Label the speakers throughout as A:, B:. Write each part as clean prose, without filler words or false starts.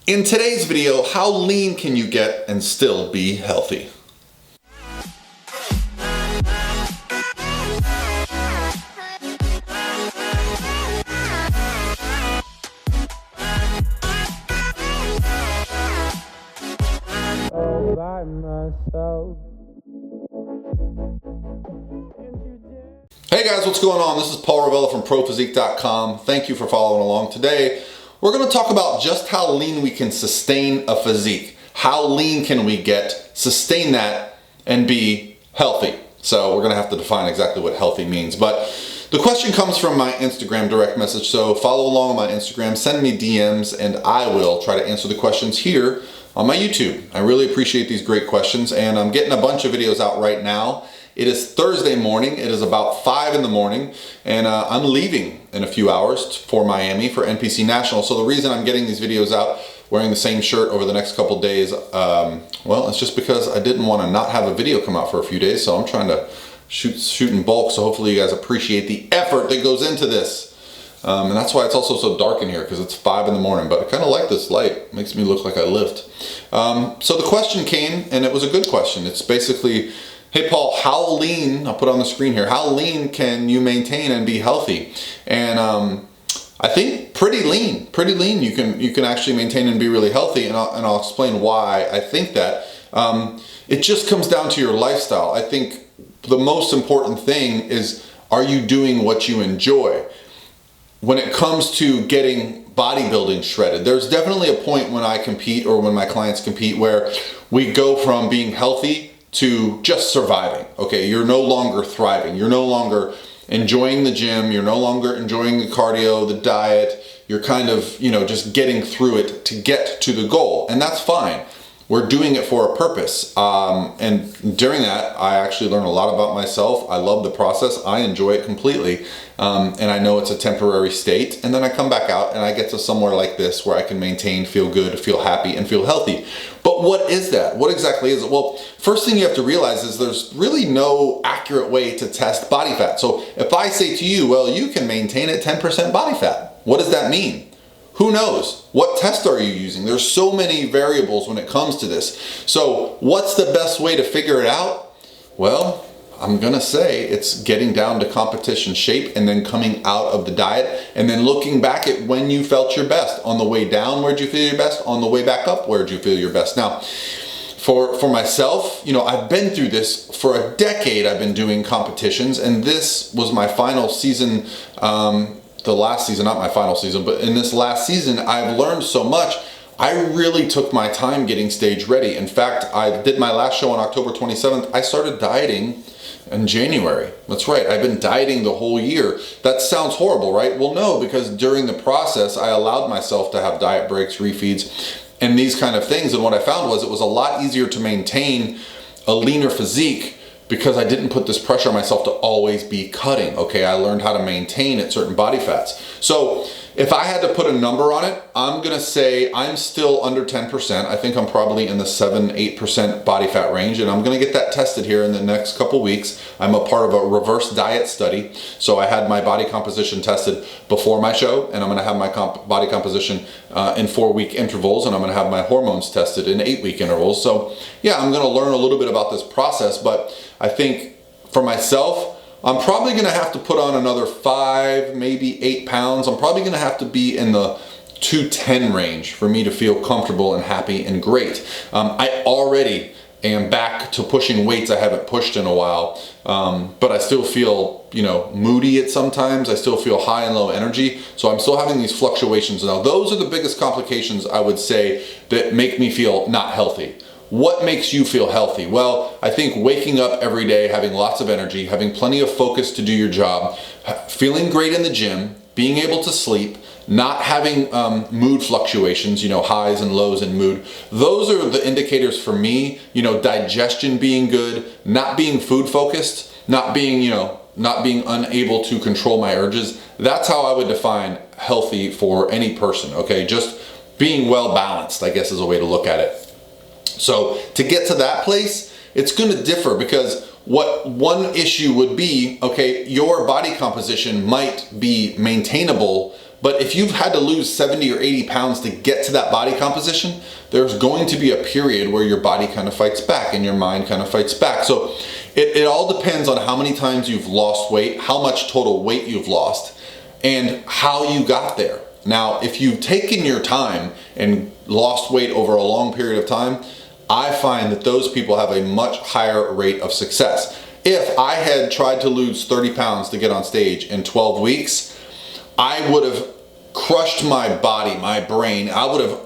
A: In today's video, how lean can you get and still be healthy? Hey guys, what's going on? This is Paul Ravella from ProPhysique.com. Thank you for following along. Today, we're going to talk about just how lean we can sustain a physique. How lean can we get, sustain that, and be healthy? So we're going to have to define exactly what healthy means. But the question comes from my Instagram direct message. So follow along on my Instagram, send me DMs, and I will try to answer the questions here on my YouTube. I really appreciate these great questions, and I'm getting a bunch of videos out right now. It is Thursday morning. It is about 5 in the morning, and I'm leaving in a few hours for Miami for NPC National. So the reason I'm getting these videos out wearing the same shirt over the next couple days, well, it's just because I didn't want to not have a video come out for a few days. So I'm trying to shoot in bulk. So hopefully you guys appreciate the effort that goes into this. And that's why it's also so dark in here, because it's 5 in the morning, but I kind of like this light. It makes me look like I lift. So the question came, and it was a good question. It's basically, hey Paul, how lean, I'll put on the screen here, how lean can you maintain and be healthy? And I think pretty lean you can actually maintain and be really healthy, and I'll explain why I think that. It just comes down to your lifestyle. I think the most important thing is, are you doing what you enjoy? When it comes to getting bodybuilding shredded, there's definitely a point when I compete, or when my clients compete, where we go from being healthy to just surviving. Okay, you're no longer thriving. You're no longer enjoying the gym. You're no longer enjoying the cardio, the diet. You're kind of, just getting through it to get to the goal. And that's fine. We're doing it for a purpose. And during that, I actually learn a lot about myself. I love the process. I enjoy it completely. And I know it's a temporary state. And then I come back out and I get to somewhere like this where I can maintain, feel good, feel happy, and feel healthy. But what is that? What exactly is it? Well, first thing you have to realize is there's really no accurate way to test body fat. So if I say to you, well, you can maintain at 10% body fat, what does that mean? Who knows? What test are you using? There's so many variables when it comes to this. So what's the best way to figure it out? Well, I'm gonna say it's getting down to competition shape, and then coming out of the diet, and then looking back at when you felt your best. On the way down, where'd you feel your best? On the way back up, where'd you feel your best? Now, for myself, I've been through this for a decade. I've been doing competitions, and this was my final season, the last season, not my final season, but in this last season, I've learned so much. I really took my time getting stage ready. In fact, I did my last show on October 27th. I started dieting in January. That's right, I've been dieting the whole year. That sounds horrible, right? Well, no, because during the process, I allowed myself to have diet breaks, refeeds, and these kind of things. And what I found was it was a lot easier to maintain a leaner physique because I didn't put this pressure on myself to always be cutting. Okay, I learned how to maintain at certain body fats. So if I had to put a number on it, I'm gonna say I'm still under 10%. I think I'm probably in the 7-8% body fat range, and I'm gonna get that tested here in the next couple weeks. I'm a part of a reverse diet study. So I had my body composition tested before my show, and I'm gonna have my body composition in 4-week intervals, and I'm gonna have my hormones tested in 8-week intervals. So yeah, I'm gonna learn a little bit about this process, but I think for myself, I'm probably gonna have to put on another 5, maybe 8 pounds. I'm probably gonna have to be in the 210 range for me to feel comfortable and happy and great. I already am back to pushing weights I haven't pushed in a while, but I still feel, moody at sometimes. I still feel high and low energy. So I'm still having these fluctuations. Now, those are the biggest complications, I would say, that make me feel not healthy. What makes you feel healthy? Well, I think waking up every day, having lots of energy, having plenty of focus to do your job, feeling great in the gym, being able to sleep, not having mood fluctuations, highs and lows in mood. Those are the indicators for me, digestion being good, not being food focused, not being unable to control my urges. That's how I would define healthy for any person, okay? Just being well balanced, I guess, is a way to look at it. So to get to that place, it's going to differ, because what one issue would be, okay, your body composition might be maintainable But if you've had to lose 70 or 80 pounds to get to that body composition, there's going to be a period where your body kind of fights back and your mind kind of fights back. So it all depends on how many times you've lost weight, how much total weight you've lost, and how you got there. Now, if you've taken your time and lost weight over a long period of time, I find that those people have a much higher rate of success. If I had tried to lose 30 pounds to get on stage in 12 weeks, I would have crushed my body, my brain. I would have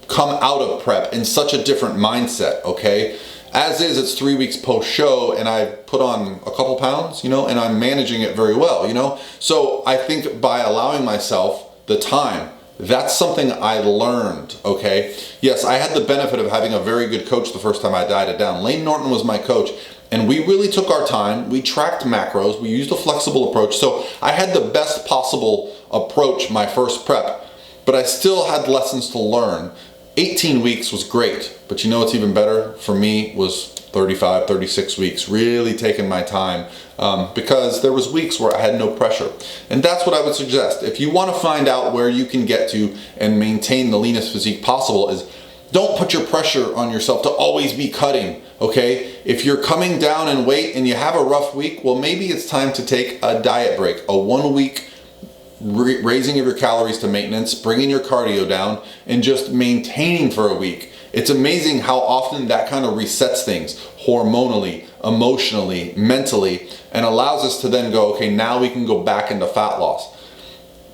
A: come out of prep in such a different mindset, okay? As is, it's 3 weeks post-show and I put on a couple pounds, and I'm managing it very well, So I think by allowing myself the time, that's something I learned, okay? Yes, I had the benefit of having a very good coach the first time I dieted down. Lane Norton was my coach, and we really took our time. We tracked macros. We used a flexible approach. So I had the best possible approach my first prep, but I still had lessons to learn. 18 weeks was great, but you know what's even better for me was 35, 36 weeks, really taking my time because there was weeks where I had no pressure. And that's what I would suggest. If you want to find out where you can get to and maintain the leanest physique possible, is don't put your pressure on yourself to always be cutting, okay? If you're coming down in weight and you have a rough week, well, maybe it's time to take a diet break, a 1 week raising of your calories to maintenance, bringing your cardio down, and just maintaining for a week. It's amazing how often that kind of resets things hormonally, emotionally, mentally, and allows us to then go, okay, now we can go back into fat loss.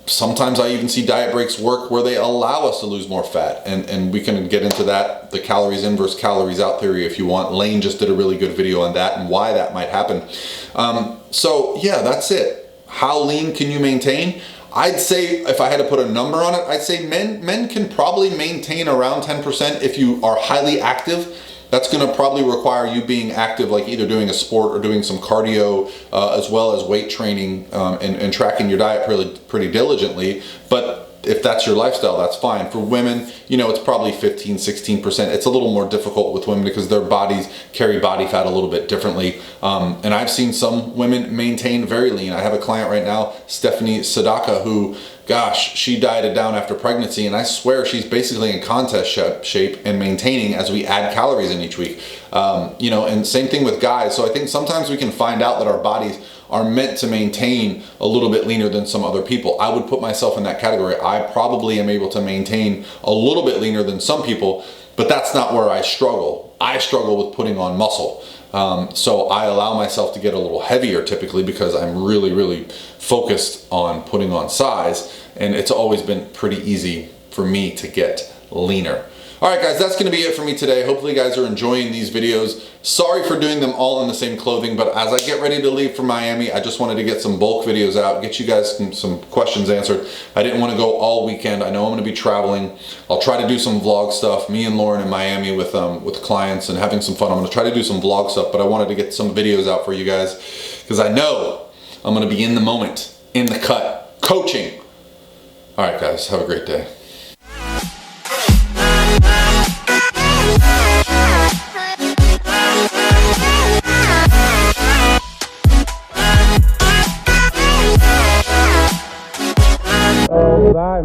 A: Sometimes I even see diet breaks work where they allow us to lose more fat, and we can get into that, the calories in versus calories out theory if you want. Lane just did a really good video on that and why that might happen. So yeah, that's it. How lean can you maintain? I'd say, if I had to put a number on it, I'd say men can probably maintain around 10% if you are highly active. That's going to probably require you being active, like either doing a sport or doing some cardio, as well as weight training and tracking your diet pretty diligently. But if that's your lifestyle, that's fine. For women, it's probably 15, 16%. It's a little more difficult with women because their bodies carry body fat a little bit differently. And I've seen some women maintain very lean. I have a client right now, Stephanie Sadaka, who, gosh, she dieted down after pregnancy, and I swear she's basically in contest shape and maintaining as we add calories in each week. And same thing with guys. So I think sometimes we can find out that our bodies are meant to maintain a little bit leaner than some other people. I would put myself in that category. I probably am able to maintain a little bit leaner than some people, but that's not where I struggle. I struggle with putting on muscle. So I allow myself to get a little heavier typically because I'm really, really focused on putting on size, and it's always been pretty easy for me to get leaner. All right, guys, that's gonna be it for me today. Hopefully you guys are enjoying these videos. Sorry for doing them all in the same clothing, but as I get ready to leave for Miami, I just wanted to get some bulk videos out, get you guys some questions answered. I didn't want to go all weekend. I know I'm gonna be traveling. I'll try to do some vlog stuff, me and Lauren in Miami with clients and having some fun. I'm gonna try to do some vlog stuff, but I wanted to get some videos out for you guys because I know I'm gonna be in the moment, in the cut, coaching. All right, guys, have a great day.
B: Bye.